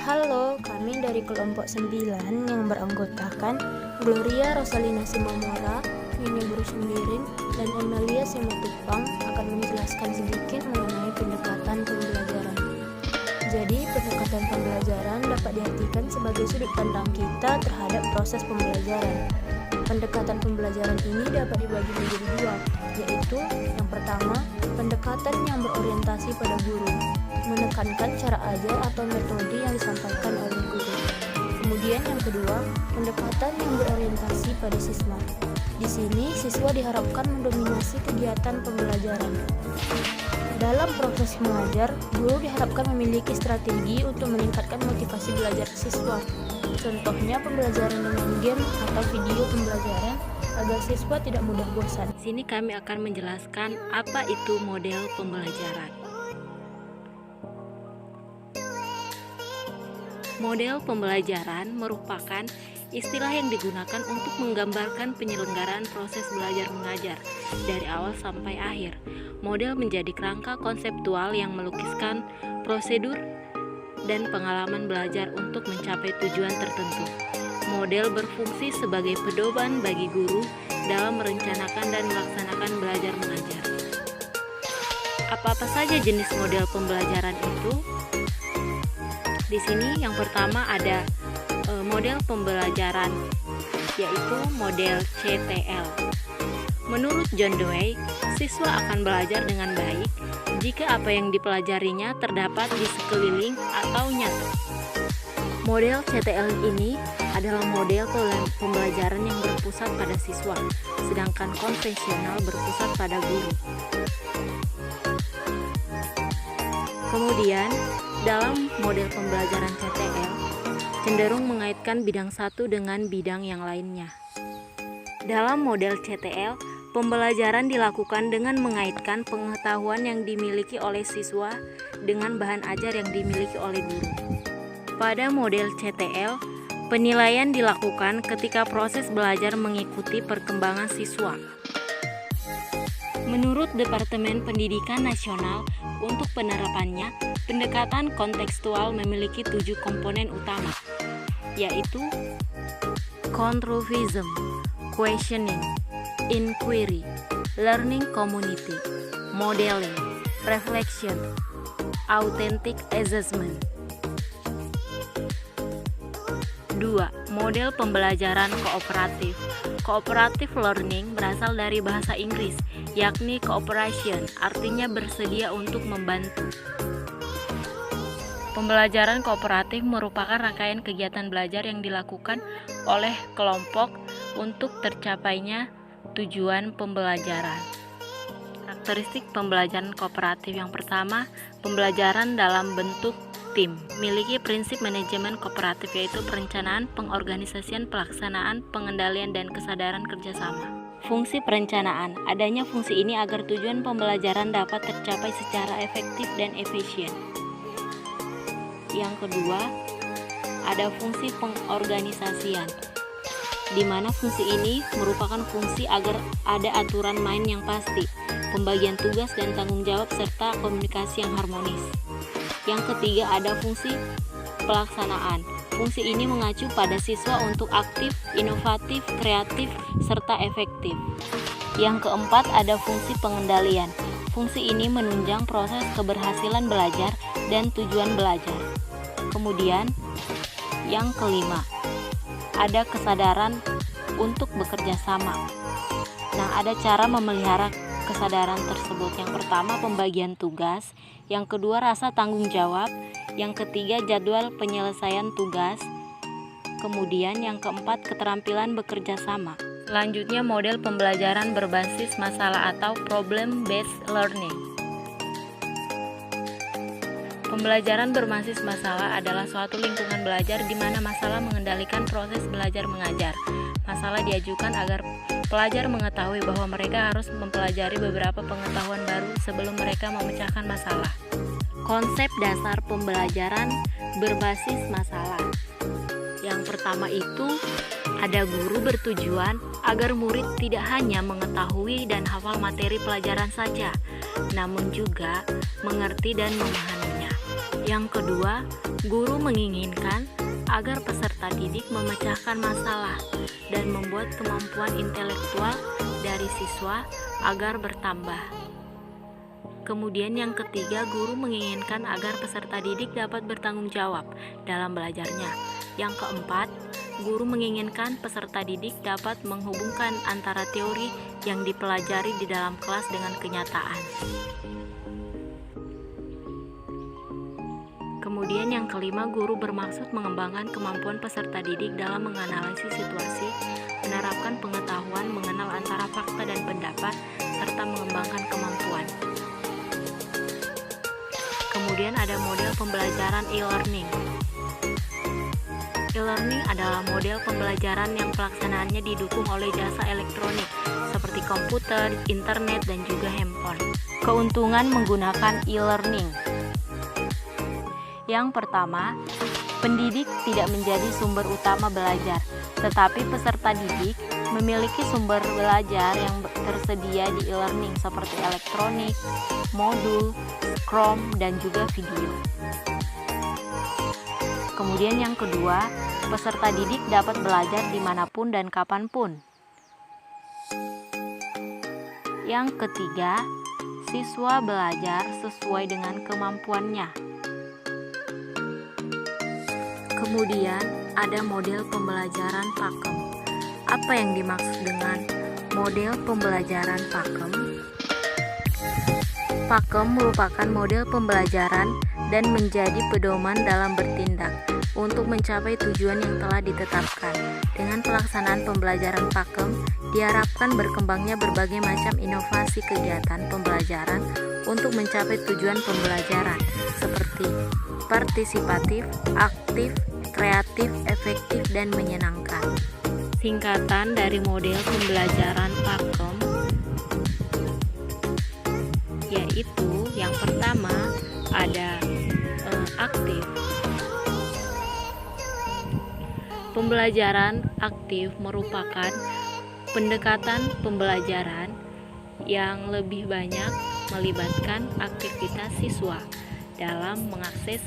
Halo, kami dari kelompok 9 yang beranggotakan Gloria Rosalina Simamora, Nini Buru Sembiring, dan Emilia Simatupang akan menjelaskan sedikit mengenai pendekatan pembelajaran. Jadi, pendekatan pembelajaran dapat diartikan sebagai sudut pandang kita terhadap proses pembelajaran. Pendekatan pembelajaran ini dapat dibagi menjadi dua, yaitu yang pertama, pendekatan yang berorientasi pada guru, menekankan cara ajar atau metode yang disampaikan oleh guru. Kemudian yang kedua, pendekatan yang berorientasi pada siswa. Di sini, siswa diharapkan mendominasi kegiatan pembelajaran. Dalam proses mengajar, guru diharapkan memiliki strategi untuk meningkatkan motivasi belajar siswa. Contohnya pembelajaran dengan game atau video pembelajaran agar siswa tidak mudah bosan. Di sini kami akan menjelaskan apa itu model pembelajaran. Model pembelajaran merupakan istilah yang digunakan untuk menggambarkan penyelenggaraan proses belajar mengajar dari awal sampai akhir. Model menjadi kerangka konseptual yang melukiskan prosedur dan pengalaman belajar untuk mencapai tujuan tertentu. Model berfungsi sebagai pedoman bagi guru dalam merencanakan dan melaksanakan belajar mengajar. Apa-apa saja jenis model pembelajaran itu? Di sini yang pertama ada model pembelajaran, yaitu model CTL. Menurut John Dewey, siswa akan belajar dengan baik jika apa yang dipelajarinya terdapat di sekeliling atau nyata. Model CTL ini adalah model pembelajaran yang berpusat pada siswa, sedangkan konvensional berpusat pada guru. Kemudian, dalam model pembelajaran CTL, cenderung mengaitkan bidang satu dengan bidang yang lainnya. Dalam model CTL, pembelajaran dilakukan dengan mengaitkan pengetahuan yang dimiliki oleh siswa dengan bahan ajar yang dimiliki oleh guru. Pada model CTL, penilaian dilakukan ketika proses belajar mengikuti perkembangan siswa. Menurut Departemen Pendidikan Nasional, untuk penerapannya, pendekatan kontekstual memiliki 7 komponen utama, yaitu constructivism, questioning, inquiry, learning community, modeling, reflection, authentic assessment. 2. Model pembelajaran kooperatif. Cooperative learning berasal dari bahasa Inggris, yakni cooperation, artinya bersedia untuk membantu. Pembelajaran kooperatif merupakan rangkaian kegiatan belajar yang dilakukan oleh kelompok untuk tercapainya tujuan pembelajaran. Karakteristik pembelajaran kooperatif yang pertama, pembelajaran dalam bentuk tim. Miliki prinsip manajemen kooperatif, yaitu perencanaan, pengorganisasian, pelaksanaan, pengendalian, dan kesadaran kerjasama. Fungsi perencanaan. Adanya fungsi ini agar tujuan pembelajaran dapat tercapai secara efektif dan efisien. Yang kedua, ada fungsi pengorganisasian, di mana fungsi ini merupakan fungsi agar ada aturan main yang pasti, pembagian tugas dan tanggung jawab, serta komunikasi yang harmonis. Yang ketiga, ada fungsi pelaksanaan. Fungsi ini mengacu pada siswa untuk aktif, inovatif, kreatif, serta efektif. Yang keempat, ada fungsi pengendalian. Fungsi ini menunjang proses keberhasilan belajar dan tujuan belajar. Kemudian, yang kelima, ada kesadaran untuk bekerja sama. Nah, ada cara memelihara kesadaran tersebut. Yang pertama, pembagian tugas. Yang kedua, rasa tanggung jawab. Yang ketiga, jadwal penyelesaian tugas. Kemudian yang keempat, keterampilan bekerja sama. Selanjutnya, model pembelajaran berbasis masalah atau problem based learning. Pembelajaran berbasis masalah adalah suatu lingkungan belajar di mana masalah mengendalikan proses belajar mengajar. Masalah diajukan agar pelajar mengetahui bahwa mereka harus mempelajari beberapa pengetahuan baru sebelum mereka memecahkan masalah. Konsep dasar pembelajaran berbasis masalah. Yang pertama itu, ada guru bertujuan agar murid tidak hanya mengetahui dan hafal materi pelajaran saja, namun juga mengerti dan memahaminya. Yang kedua, guru menginginkan agar peserta didik memecahkan masalah dan membuat kemampuan intelektual dari siswa agar bertambah. Kemudian yang ketiga, guru menginginkan agar peserta didik dapat bertanggung jawab dalam belajarnya. Yang keempat, guru menginginkan peserta didik dapat menghubungkan antara teori yang dipelajari di dalam kelas dengan kenyataan. Kemudian yang kelima, guru bermaksud mengembangkan kemampuan peserta didik dalam menganalisis situasi, menerapkan pengetahuan, mengenal antara fakta dan pendapat, serta mengembangkan kemampuan. Kemudian ada model pembelajaran e-learning. E-learning adalah model pembelajaran yang pelaksanaannya didukung oleh jasa elektronik seperti komputer, internet, dan juga handphone. Keuntungan menggunakan e-learning. Yang pertama, pendidik tidak menjadi sumber utama belajar, tetapi peserta didik memiliki sumber belajar yang tersedia di e-learning seperti elektronik, modul, Chrome, dan juga video. Kemudian yang kedua, peserta didik dapat belajar dimanapun dan kapanpun. Yang ketiga, siswa belajar sesuai dengan kemampuannya. Kemudian ada model pembelajaran pakem. Apa yang dimaksud dengan model pembelajaran pakem? Pakem merupakan model pembelajaran dan menjadi pedoman dalam bertindak untuk mencapai tujuan yang telah ditetapkan. Dengan pelaksanaan pembelajaran pakem, diharapkan berkembangnya berbagai macam inovasi kegiatan pembelajaran untuk mencapai tujuan pembelajaran seperti partisipatif, aktif, kreatif, efektif, dan menyenangkan. Singkatan dari model pembelajaran pakem yaitu yang pertama ada aktif. Pembelajaran aktif merupakan pendekatan pembelajaran yang lebih banyak melibatkan aktivitas siswa dalam mengakses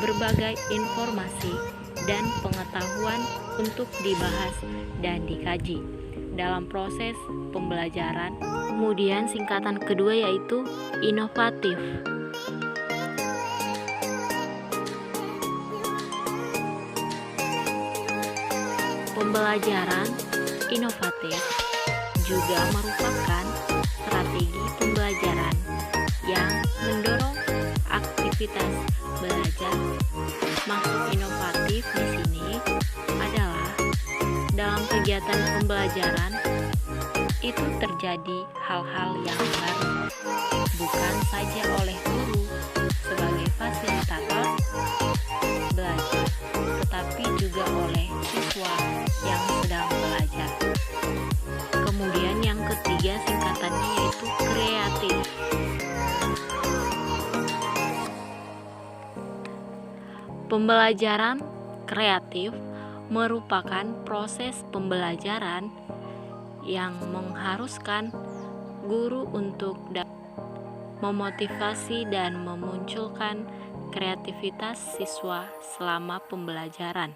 berbagai informasi dan pengetahuan untuk dibahas dan dikaji dalam proses pembelajaran. Kemudian singkatan kedua yaitu inovatif. Pembelajaran inovatif juga merupakan strategi pembelajaran yang mendorong aktivitas belajar. Maksud inovatif di sini adalah dalam kegiatan pembelajaran itu terjadi hal-hal yang baru, bukan saja oleh guru sebagai fasilitator belajar, tetapi juga oleh siswa yang sedang belajar. Kemudian yang ketiga singkatannya yaitu kreatif. Pembelajaran kreatif merupakan proses pembelajaran yang mengharuskan guru untuk memotivasi dan memunculkan kreativitas siswa selama pembelajaran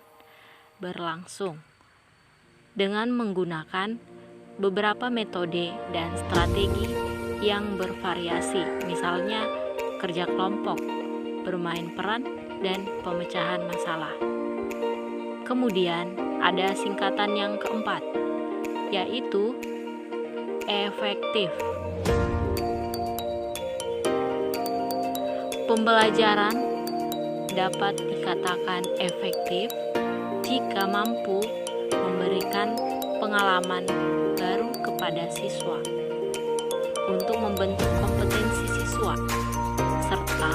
berlangsung dengan menggunakan beberapa metode dan strategi yang bervariasi, misalnya kerja kelompok, bermain peran, dan pemecahan masalah. Kemudian ada singkatan yang keempat, yaitu efektif. Pembelajaran dapat dikatakan efektif jika mampu memberikan pengalaman baru kepada siswa untuk membentuk kompetensi siswa serta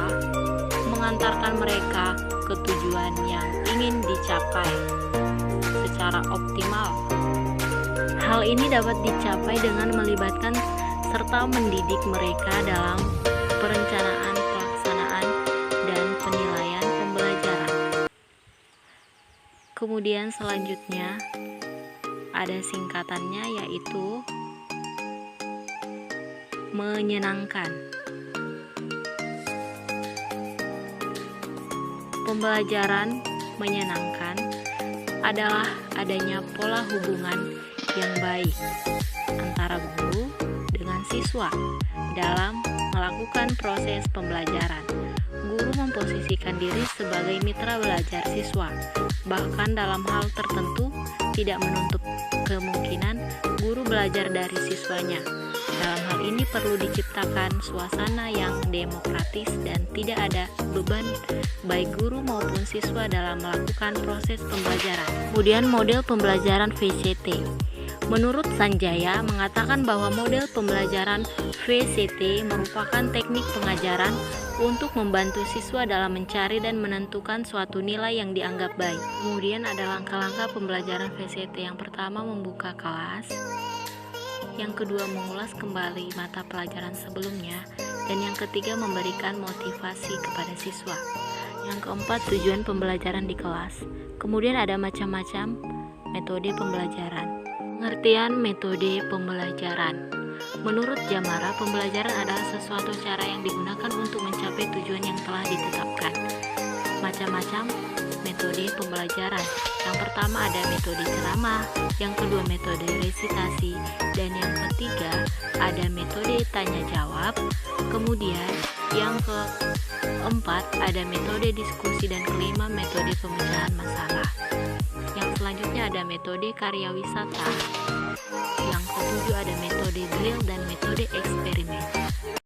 mengantarkan mereka ke tujuan yang ingin dicapai secara optimal. Hal ini dapat dicapai dengan melibatkan serta mendidik mereka dalam perencanaan, pelaksanaan, dan penilaian pembelajaran. Kemudian selanjutnya ada singkatannya yaitu menyenangkan. pembelajaran menyenangkan adalah adanya pola hubungan yang baik antara guru dengan siswa dalam melakukan proses pembelajaran. Guru memposisikan diri sebagai mitra belajar siswa, bahkan dalam hal tertentu tidak menutup kemungkinan guru belajar dari siswanya. Dalam hal ini perlu diciptakan suasana yang demokratis dan tidak ada beban baik guru maupun siswa dalam melakukan proses pembelajaran. Kemudian model pembelajaran VCT. Menurut Sanjaya mengatakan bahwa model pembelajaran VCT merupakan teknik pengajaran untuk membantu siswa dalam mencari dan menentukan suatu nilai yang dianggap baik. Kemudian ada langkah-langkah pembelajaran VCT. Yang pertama, membuka kelas. Yang kedua, mengulas kembali mata pelajaran sebelumnya. Dan yang ketiga, memberikan motivasi kepada siswa. Yang keempat, tujuan pembelajaran di kelas. Kemudian ada macam-macam metode pembelajaran. Pengertian metode pembelajaran. Menurut Jamara, pembelajaran adalah sesuatu cara yang digunakan untuk mencapai tujuan yang telah ditetapkan. Macam-macam metode pembelajaran. Yang pertama ada metode ceramah, yang kedua metode resitasi, dan yang ketiga ada metode tanya jawab. Kemudian yang keempat ada metode diskusi, dan kelima metode pemecahan masalah. Yang selanjutnya ada metode karya wisata. Yang ketujuh ada metode drill dan metode eksperimen.